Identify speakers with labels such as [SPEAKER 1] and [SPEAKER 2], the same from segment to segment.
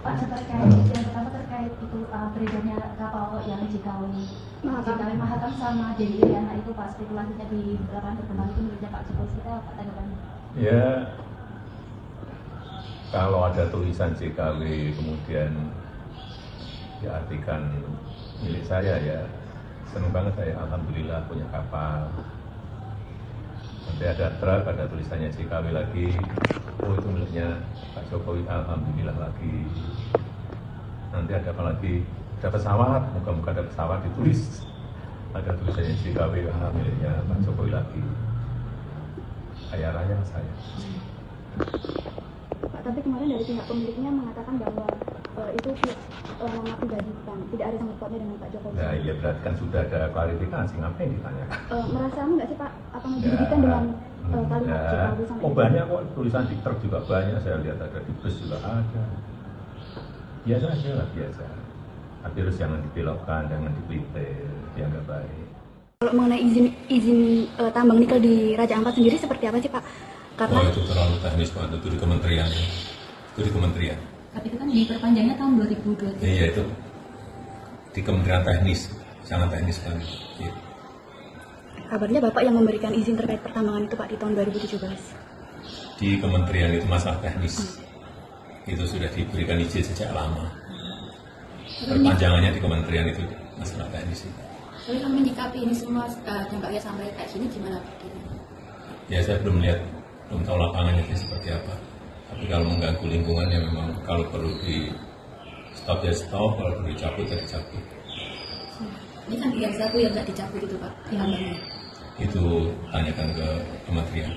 [SPEAKER 1] Pak, yang pertama terkait itu beredarnya kapal yang JKW Mahakam sama Dedi Iriana itu Pak, spekulasinya di lapangan berkembang itu menurutnya Pak Jokowi, kita apa tanggapannya?
[SPEAKER 2] Ya, kalau ada tulisan JKW kemudian diartikan milik saya, ya senang banget saya, alhamdulillah punya kapal. Nanti ada truk, ada tulisannya JKW lagi, oh itu miliknya Pak Jokowi, alhamdulillah lagi. Nanti ada apa lagi? Ada pesawat, muka-muka ada pesawat ditulis, ada tulisannya JKW, miliknya Pak Jokowi lagi. Kaya raya saya.
[SPEAKER 3] Pak, tapi kemarin dari pihak pemiliknya mengatakan bahwa itu nama pribadi, bukan, tidak ada sangkut pautnya dengan Pak Jokowi.
[SPEAKER 2] Nah, iya berarti kan sudah ada klarifikasi, ngapain ditanyakan?
[SPEAKER 3] Merasa nggak sih Pak, apa menjadikan dengan kalimat Jokowi sampai
[SPEAKER 2] oh banyak kok, tulisan di truk juga banyak, saya lihat ada di bus juga ada. Biasa aja lah, biasa. Tapi harus jangan dibelokkan, jangan dipelipir, dia nggak baik.
[SPEAKER 3] Kalau mengenai izin tambang nikel di Raja Ampat sendiri seperti apa sih Pak? Karena
[SPEAKER 2] itu terlalu teknis Pak, itu di kementerian. Itu di kementerian.
[SPEAKER 1] Tapi itu kan diperpanjangnya tahun 2023.
[SPEAKER 2] Iya itu di kementerian teknis, sangat teknis sekali. Iya.
[SPEAKER 3] kabarnya Bapak yang memberikan izin terkait pertambangan itu Pak di tahun 2017.
[SPEAKER 2] Di kementerian itu masalah teknis. Itu sudah diberikan izin sejak lama. Perpanjangannya di kementerian itu masalah teknis itu.
[SPEAKER 4] Tapi kami menyikapi ini semua dampaknya sampai kayak sini gimana Pak?
[SPEAKER 2] Ya saya belum lihat, belum tahu lapangannya seperti apa. Tapi kalau mengganggu lingkungan ya memang kalau perlu di stop ya stop, kalau perlu dicabut ya dicabut.
[SPEAKER 4] Ini kan yang satu yang nggak dicabut itu Pak, tambangnya.
[SPEAKER 2] Itu tanyakan ke kementerian.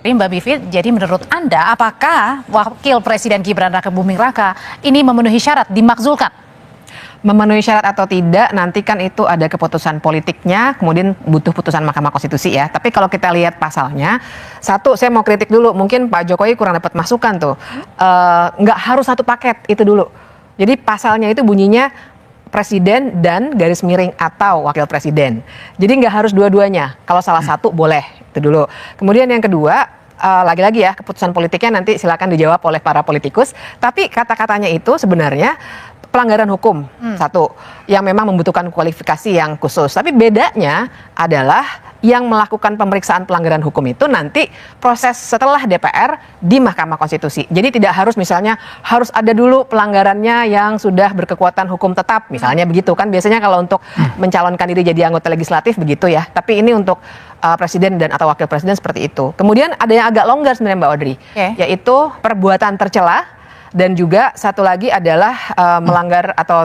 [SPEAKER 5] Mbak Bivi, jadi menurut Anda apakah Wakil Presiden Gibran Raka Buming Raka ini memenuhi syarat dimakzulkan?
[SPEAKER 6] Memenuhi syarat atau tidak, nanti kan itu ada keputusan politiknya, kemudian butuh putusan Mahkamah Konstitusi ya. Tapi kalau kita lihat pasalnya, satu saya mau kritik dulu, mungkin Pak Jokowi kurang dapat masukan tuh. Nggak harus satu paket itu dulu. Jadi pasalnya itu bunyinya presiden dan garis miring atau wakil presiden. Jadi nggak harus dua-duanya. Kalau salah satu boleh, itu dulu. Kemudian yang kedua, lagi-lagi ya keputusan politiknya nanti silakan dijawab oleh para politikus. Tapi kata-katanya itu sebenarnya pelanggaran hukum satu yang memang membutuhkan kualifikasi yang khusus. Tapi bedanya adalah yang melakukan pemeriksaan pelanggaran hukum itu nanti proses setelah DPR di Mahkamah Konstitusi. Jadi tidak harus misalnya harus ada dulu pelanggarannya yang sudah berkekuatan hukum tetap. Misalnya begitu kan biasanya kalau untuk mencalonkan diri jadi anggota legislatif begitu ya. Tapi ini untuk presiden dan atau wakil presiden seperti itu. Kemudian ada yang agak longgar sebenarnya Mbak Audrey, yaitu perbuatan tercela. Dan juga satu lagi adalah melanggar atau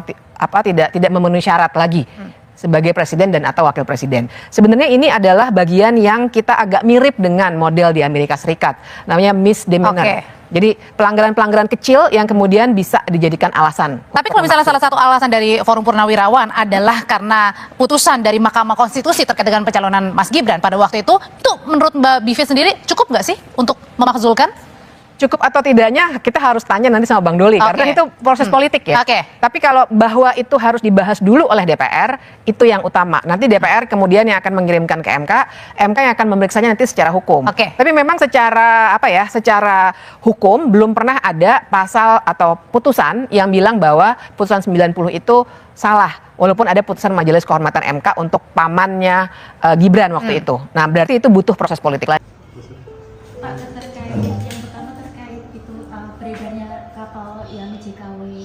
[SPEAKER 6] tidak memenuhi syarat lagi sebagai presiden dan atau wakil presiden. Sebenarnya ini adalah bagian yang kita agak mirip dengan model di Amerika Serikat, namanya misdemeanor. Jadi pelanggaran-pelanggaran kecil yang kemudian bisa dijadikan alasan.
[SPEAKER 5] Tapi kalau misalnya salah satu alasan dari Forum Purnawirawan adalah karena putusan dari Mahkamah Konstitusi terkait dengan pencalonan Mas Gibran pada waktu itu menurut Mbak Bivi sendiri cukup nggak sih untuk memakzulkan?
[SPEAKER 6] Cukup atau tidaknya kita harus tanya nanti sama Bang Doli karena itu proses politik ya. Tapi kalau bahwa itu harus dibahas dulu oleh DPR itu yang utama. Nanti DPR kemudian yang akan mengirimkan ke MK, MK yang akan memeriksanya nanti secara hukum. Tapi memang secara secara hukum belum pernah ada pasal atau putusan yang bilang bahwa putusan 90 itu salah. Walaupun ada putusan Majelis Kehormatan MK untuk pamannya Gibran waktu itu. Nah, berarti itu butuh proses politik lagi.
[SPEAKER 1] Pak, yang pertama terkait itu beredarnya kapal yang JKW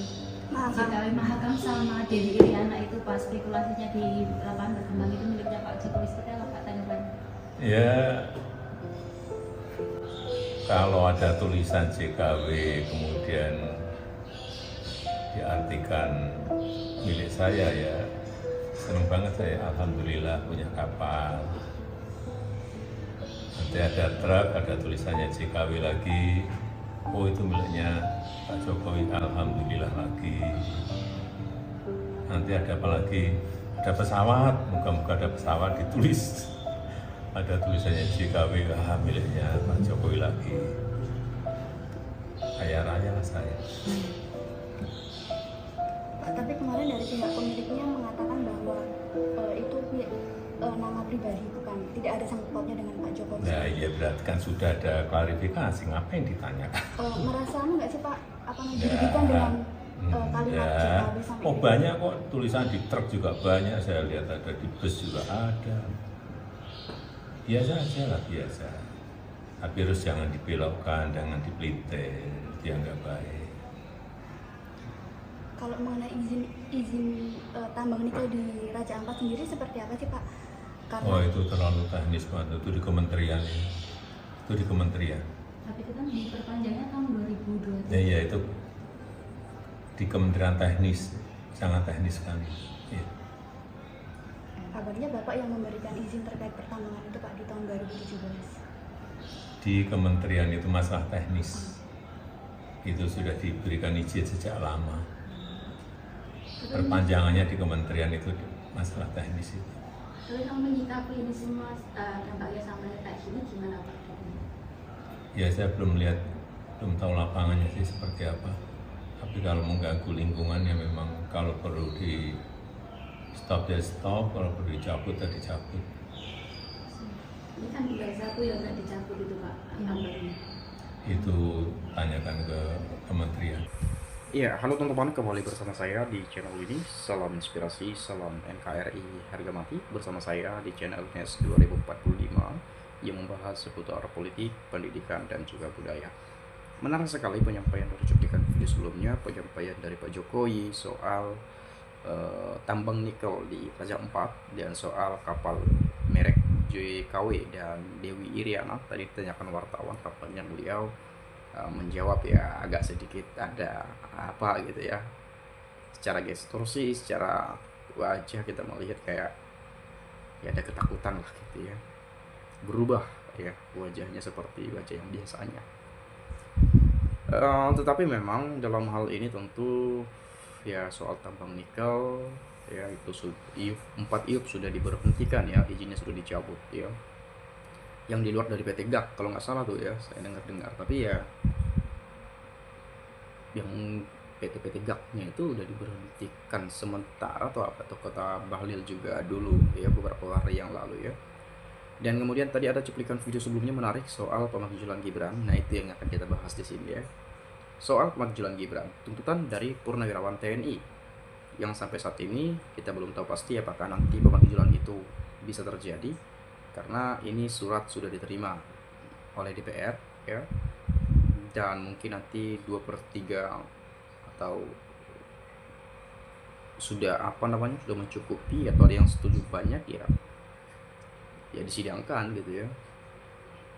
[SPEAKER 1] Mahakam sama Dedi Iriana itu Pak, spekulasinya di lapangan berkembang itu miliknya Pak Jokowi, seperti apa Pak tanggapannya?
[SPEAKER 2] Ya, kalau ada tulisan JKW kemudian diartikan milik saya ya senang banget saya, alhamdulillah punya kapal. Nanti ada truk, ada tulisannya JKW lagi, oh itu miliknya Pak Jokowi, alhamdulillah lagi. Nanti ada apa lagi? Ada pesawat, moga-moga ada pesawat ditulis, ada tulisannya JKW, miliknya Pak Jokowi lagi. Kaya raya lah saya.
[SPEAKER 3] Pak, tapi kemarin dari pihak pemiliknya mengatakan bahwa itu nama pribadi, bukan, tidak ada sangkut pautnya dengan Pak Jokowi.
[SPEAKER 2] Nah iya berarti kan sudah ada klarifikasi, ngapain ditanyakan?
[SPEAKER 3] Merasa nggak sih Pak, apa didirikan dengan kalimat
[SPEAKER 2] ya.
[SPEAKER 3] JKW sama
[SPEAKER 2] Oh
[SPEAKER 3] ini.
[SPEAKER 2] banyak kok, tulisan di truk juga banyak, saya lihat ada di bus juga ada. Biasa aja lah, biasa. Tapi harus jangan dibelokkan, jangan dipelite, dia nggak baik.
[SPEAKER 3] Kalau mengenai izin tambang nikel di Raja Ampat sendiri seperti apa sih Pak? Karena
[SPEAKER 2] Oh itu terlalu teknis banget, itu di kementerian ya. Itu di kementerian.
[SPEAKER 1] Tapi itu kan diperpanjangnya tahun 2023.
[SPEAKER 2] Ya itu di kementerian teknis, sangat teknis sekali. Ya.
[SPEAKER 3] kabarnya Bapak yang memberikan izin terkait pertambangan itu Pak di tahun 2017.
[SPEAKER 2] Di kementerian itu masalah teknis. Itu sudah diberikan izin sejak lama. Perpanjangannya di kementerian itu masalah teknis itu.
[SPEAKER 4] Tapi kamu menyikapi ini semua dampaknya sampai kayak gini gimana Pak?
[SPEAKER 2] Ya saya belum lihat, belum tahu lapangannya sih seperti apa. Tapi kalau mengganggu lingkungan ya memang kalau perlu di stop ya stop, kalau perlu dicabut ya dicabut.
[SPEAKER 4] Ini kan tinggal satu yang nggak dicabut itu Pak, tambahnya.
[SPEAKER 2] Itu tanyakan ke kementerian.
[SPEAKER 7] Iya, halo teman-teman, kembali bersama saya di channel ini. Salam inspirasi, salam NKRI harga mati. Bersama saya di channel NES 2045 yang membahas seputar politik, pendidikan, dan juga budaya. Menarik sekali penyampaian dari cuplikan video sebelumnya, penyampaian dari Pak Jokowi soal tambang nikel di Raja Ampat dan soal kapal merek JKW dan Dewi Iriana. Tadi ditanyakan wartawan, kabarnya beliau menjawab ya agak sedikit ada apa gitu ya, secara gestur sih, secara wajah kita melihat kayak ya ada ketakutan lah gitu ya, berubah ya wajahnya seperti wajah yang biasanya. Tetapi memang dalam hal ini tentu ya soal tambang nikel ya itu 4 IUP sudah diberhentikan ya, izinnya sudah dicabut ya, yang di luar dari PT GAK kalau nggak salah tuh ya, saya dengar. Tapi ya yang PT GAK-nya itu udah diberhentikan sementara atau apa, atau kota Bahlil juga dulu ya beberapa hari yang lalu ya. Dan kemudian tadi ada cuplikan video sebelumnya menarik soal pemakzulan Gibran. Nah itu yang akan kita bahas di sini ya, soal pemakzulan Gibran, tuntutan dari Purnawirawan TNI yang sampai saat ini kita belum tahu pasti apakah nanti pemakzulan itu bisa terjadi, karena ini surat sudah diterima oleh DPR ya, dan mungkin nanti 2/3 atau sudah sudah mencukupi atau ada yang setuju banyak ya disidangkan gitu ya,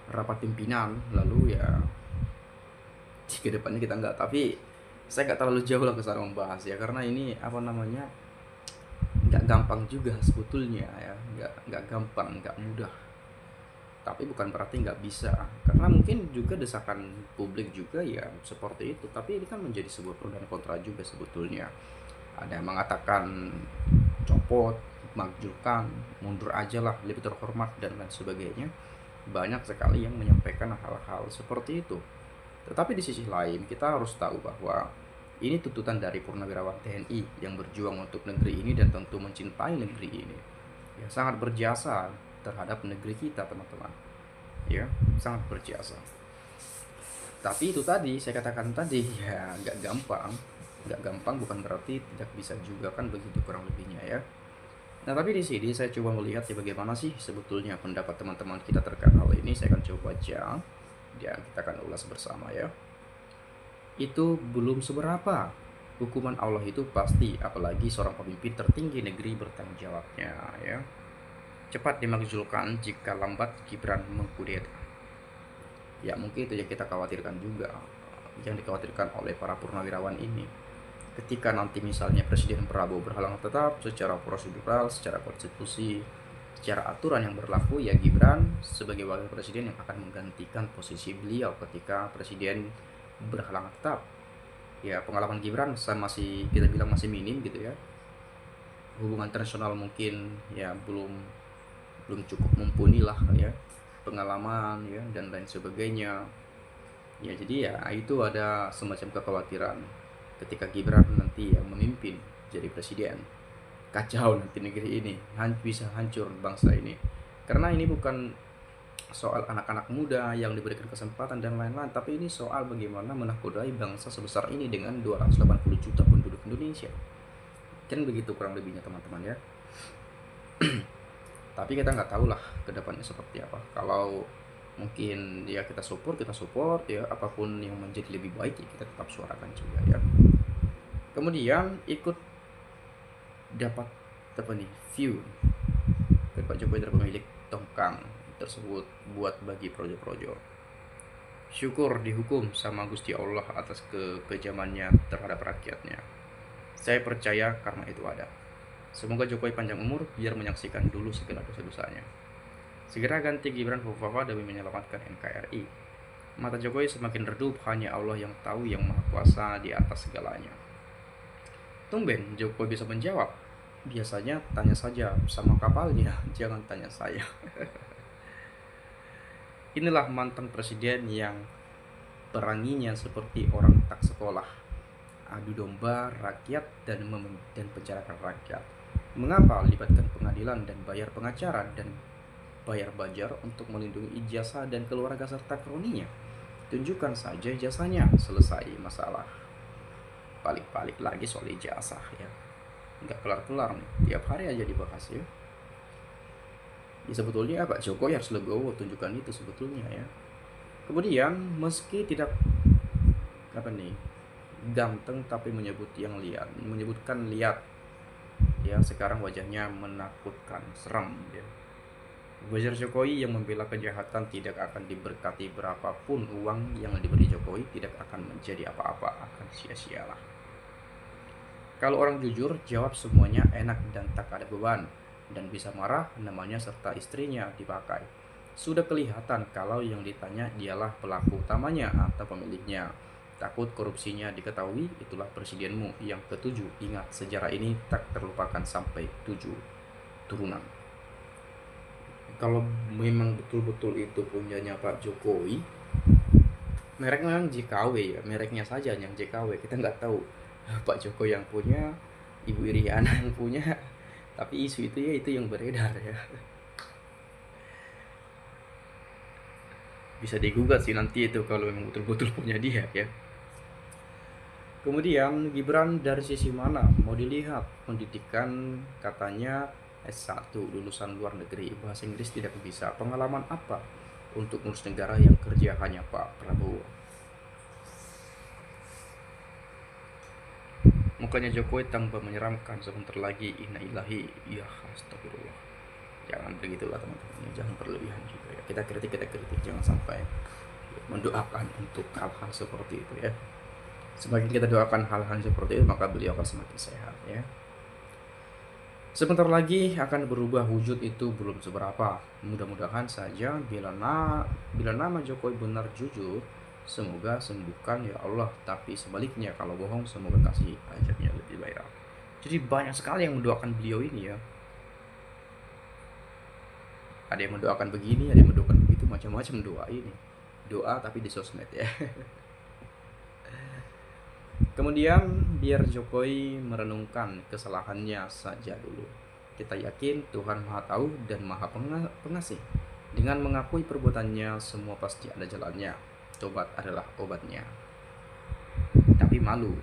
[SPEAKER 7] rapat pimpinan, lalu ya ke depannya kita enggak. Tapi saya nggak terlalu jauh lah ke sana membahas ya, karena ini nggak gampang juga sebetulnya ya, nggak gampang, nggak mudah. Tapi bukan berarti nggak bisa, karena mungkin juga desakan publik juga ya seperti itu. Tapi ini kan menjadi sebuah pro dan kontra juga sebetulnya. Ada yang mengatakan copot, makjulkan, mundur aja lah, lebih terhormat dan lain sebagainya. Banyak sekali yang menyampaikan hal-hal seperti itu. Tetapi di sisi lain kita harus tahu bahwa ini tuntutan dari Purnawirawan TNI yang berjuang untuk negeri ini dan tentu mencintai negeri ini, yang sangat berjasa terhadap negeri kita teman-teman ya, sangat berjasa. Tapi itu tadi saya katakan tadi ya nggak gampang bukan berarti tidak bisa juga, kan begitu kurang lebihnya ya. Nah tapi di sini saya coba melihat ya bagaimana sih sebetulnya pendapat teman-teman kita terkait hal ini. Saya akan coba baca dan kita akan ulas bersama ya. Itu belum seberapa, hukuman Allah itu pasti, apalagi seorang pemimpin tertinggi negeri bertanggung jawabnya ya. Cepat dimakzulkan jika lambat Gibran mengkudeta. Ya mungkin itu yang kita khawatirkan juga, yang dikhawatirkan oleh para purnawirawan ini. Ketika nanti misalnya Presiden Prabowo berhalangan tetap secara prosedural, secara konstitusi, secara aturan yang berlaku, ya Gibran sebagai wakil presiden yang akan menggantikan posisi beliau ketika presiden berhalangan tetap. Ya pengalaman Gibran masih kita bilang masih minim gitu ya. Hubungan internasional mungkin ya belum cukup mumpuni lah ya, pengalaman ya dan lain sebagainya. Ya jadi ya itu ada semacam kekhawatiran ketika Gibran nanti yang memimpin jadi presiden. Kacau nanti negeri ini, bisa hancur bangsa ini. Karena ini bukan soal anak-anak muda yang diberikan kesempatan dan lain-lain, tapi ini soal bagaimana menakodai bangsa sebesar ini dengan 280 juta penduduk Indonesia. Kan begitu kurang lebihnya teman-teman ya. Tapi kita nggak tahu lah kedepannya seperti apa. Kalau mungkin ya kita support ya, apapun yang menjadi lebih baik ya kita tetap suarakan juga ya. Kemudian ikut dapat apa nih, view dari Pak Jokowi dari pemilik tongkang tersebut buat bagi projo-projo. Syukur dihukum sama Gusti Allah atas kekejamannya terhadap rakyatnya. Saya percaya karena itu ada. Semoga Jokowi panjang umur biar menyaksikan dulu segala dosa-dosanya. Segera ganti Gibran Kofifa demi menyelamatkan NKRI. Mata Jokowi semakin redup, hanya Allah yang tahu yang maha kuasa di atas segalanya. Tumben Jokowi bisa menjawab. Biasanya tanya saja sama kapalnya, jangan tanya saya. Inilah mantan presiden yang peranginya seperti orang tak sekolah, adu domba rakyat dan penjarakan rakyat. Mengapa libatkan pengadilan dan bayar pengacara dan bayar bajar untuk melindungi ijazah dan keluarga serta kroninya? Tunjukkan saja ijazahnya, selesai masalah. Balik-balik lagi soal ijazah ya, nggak kelar-kelar nih, tiap hari aja dibahas ya. Ya sebetulnya Pak Jokowi harus legowo tunjukkan itu sebetulnya ya. Kemudian meski tidak ganteng tapi menyebutkan lihat ya, sekarang wajahnya menakutkan, seram ya. Wajar Jokowi yang membela kejahatan tidak akan diberkati berapapun uang yang diberi Jokowi, tidak akan menjadi apa-apa, akan sia-sialah. Kalau orang jujur jawab semuanya enak dan tak ada beban, dan bisa marah namanya serta istrinya dipakai. Sudah kelihatan kalau yang ditanya dialah pelaku utamanya atau pemiliknya. Takut korupsinya diketahui, itulah presidenmu yang ke-7. Ingat, sejarah ini tak terlupakan sampai 7 turunan. Kalau memang betul-betul itu punyanya Pak Jokowi, mereknya memang JKW ya, mereknya saja yang JKW. Kita nggak tahu Pak Jokowi yang punya, Ibu Iriana yang punya, tapi isu itu ya itu yang beredar ya. Bisa digugat sih nanti itu kalau memang betul-betul punya dia ya. Kemudian Gibran dari sisi mana mau dilihat? Pendidikan katanya S1, lulusan luar negeri, bahasa Inggris tidak bisa. Pengalaman apa untuk ngurus negara yang kerja hanya Pak Prabowo? Mukanya Jokowi tambah menyeramkan sebentar lagi. Inna ilahi, ya astagfirullah. Jangan begitulah teman-teman, jangan berlebihan juga ya. Kita kritik, jangan sampai mendoakan untuk hal-hal seperti itu ya. Semakin kita doakan hal-hal seperti itu, maka beliau akan semakin sehat ya. Sebentar lagi akan berubah wujud, itu belum seberapa. Mudah-mudahan saja bila nama Jokowi benar jujur, semoga sembuhkan ya Allah. Tapi sebaliknya kalau bohong, semoga kasih ajarnya lebih baik. Jadi banyak sekali yang mendoakan beliau ini ya. Ada yang mendoakan begini, ada yang mendoakan begitu, macam-macam doa ini. Doa tapi di sosmed ya. Kemudian biar Jokowi merenungkan kesalahannya saja dulu. Kita yakin Tuhan Maha Tahu dan Maha Pengasih. Dengan mengakui perbuatannya, semua pasti ada jalannya. Tobat adalah obatnya. Tapi malu.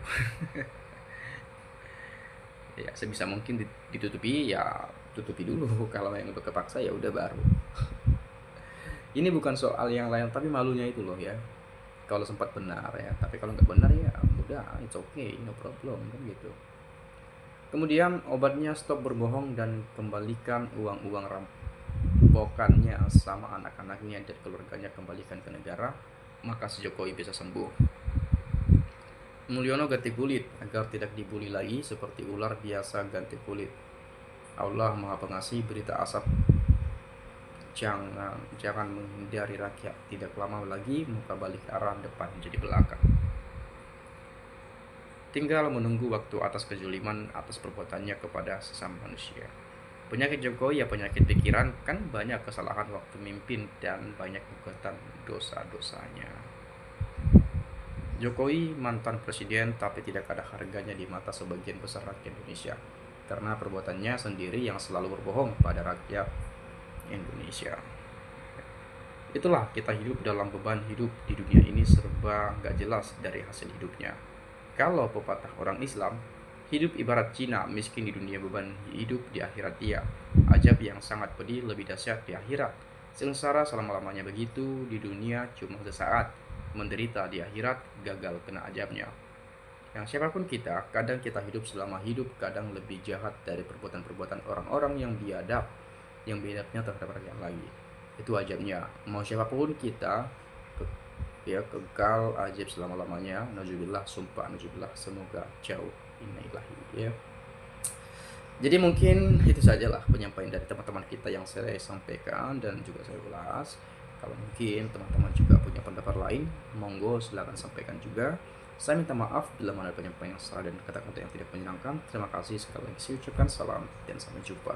[SPEAKER 7] Ya sebisa mungkin ditutupi ya, tutupi dulu. Kalau yang kepaksa ya udah baru. Ini bukan soal yang lain, tapi malunya itu loh ya. Kalau sempat benar ya, tapi kalau nggak benar ya udah, it's okay, no problem kan gitu. Kemudian obatnya stop berbohong dan kembalikan uang-uang rampokannya sama anak-anaknya dan keluarganya, kembalikan ke negara, maka si Jokowi bisa sembuh. Mulyono ganti kulit agar tidak dibully lagi seperti ular biasa ganti kulit. Allah Maha Pengasih, berita asap jangan menghindari rakyat. Tidak lama lagi muka balik arah depan jadi belakang. Tinggal menunggu waktu atas kejuliman atas perbuatannya kepada sesama manusia. Penyakit Jokowi ya penyakit pikiran, kan banyak kesalahan waktu mimpin dan banyak gugatan dosa-dosanya. Jokowi mantan presiden tapi tidak ada harganya di mata sebagian besar rakyat Indonesia karena perbuatannya sendiri yang selalu berbohong pada rakyat Indonesia. Itulah kita hidup dalam beban hidup di dunia ini serba gak jelas dari hasil hidupnya. Kalau pepatah orang Islam, hidup ibarat Cina, miskin di dunia, beban hidup di akhirat dia. Ajab yang sangat pedih, lebih dahsyat di akhirat. Sengsara selama-lamanya begitu, di dunia cuma sesaat. Menderita di akhirat, gagal kena ajabnya. Yang siapapun kita, kadang kita hidup selama hidup, kadang lebih jahat dari perbuatan-perbuatan orang-orang yang biadab, yang biadabnya terhadap yang lagi. Itu ajabnya. Mau siapapun kita, kekal ajab selama-lamanya. Nauzubillah, sumpah nauzubillah, semoga jauh innaillahi ya. Jadi mungkin itu sajalah penyampaian dari teman-teman kita yang saya sampaikan dan juga saya ulas. Kalau mungkin teman-teman juga punya pendapat lain, monggo silakan sampaikan juga. Saya minta maaf bila mana ada penyampaian yang salah dan kata-kata yang tidak menyenangkan. Terima kasih sekali lagi saya ucapkan salam dan sampai jumpa.